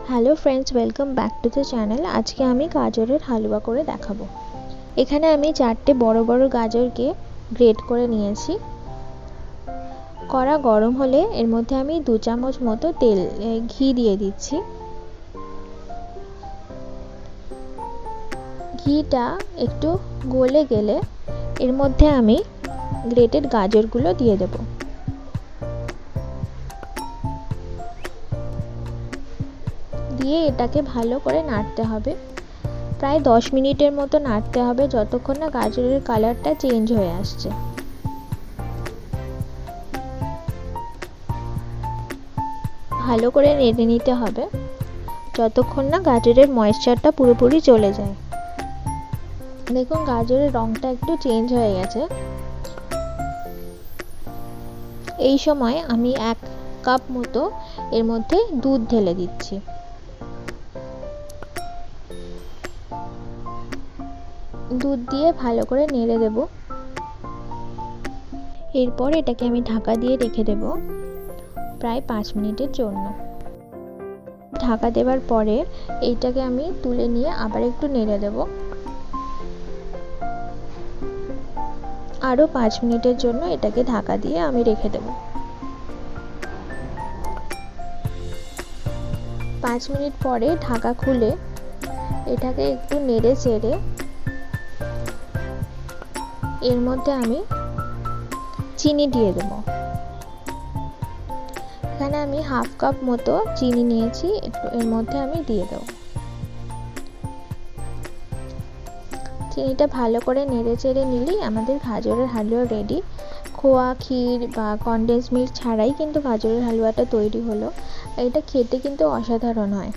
Hello friends, welcome back to the channel. আজকে আমি গাজরের হালুয়া করে দেখাবো। এখানে আমি 4টে বড় বড় গাজরকে গ্রেট করে নিয়েছি। কড়া গরম হলে এর মধ্যে আমি 2 চামচ মতো ঘি দিয়ে দিচ্ছি। ঘিটা একটু গলে গেলে এর মধ্যে আমি গ্রেটেড গাজরগুলো দিয়ে দেবো। দিয়ে এটাকে ভালো করে নাড়তে হবে। প্রায় 10 মিনিটের মতো নাড়তে হবে, যতক্ষণ না গাজরের কালারটা চেঞ্জ হয়ে আসছে। ভালো করে নেড়ে নিতে হবে যতক্ষণ না গাজরের ময়েশ্চারটা পুরোপুরি চলে যায়। দেখুন গাজরের রঙটা একটু চেঞ্জ হয়ে গেছে। এই সময় আমি 1 কাপ মতো এর মধ্যে দুধ ঢেলে দিচ্ছি। দুধ দিয়ে ভালো করে নেড়ে দেব। এরপর এটাকে আমি ঢাকা দিয়ে রেখে দেব প্রায় 5 মিনিটের জন্য। ঢাকা দেওয়ার পরে এইটাকে আমি তুলে নিয়ে আবার একটু নেড়ে দেব। আরও 5 মিনিটের জন্য এটাকে ঢাকা দিয়ে আমি রেখে দেব। 5 মিনিট পরে ঢাকা খুলে এটাকে একটু নেড়ে চেড়ে এর মধ্যে আমি চিনি দিয়ে দেব। এখানে আমি 1/2 কাপ মতো চিনি নিয়েছি, এর মধ্যে আমি দিয়ে দেব। চিনিটা ভালো করে নেড়ে চেড়ে নিলেই আমাদের গাজরের হালুয়া রেডি। খোয়া, ক্ষীর বা কনডেন্স মিল্ক ছাড়াই কিন্তু গাজরের হালুয়াটা তৈরি হলো। এটা খেতে কিন্তু অসাধারণ হয়।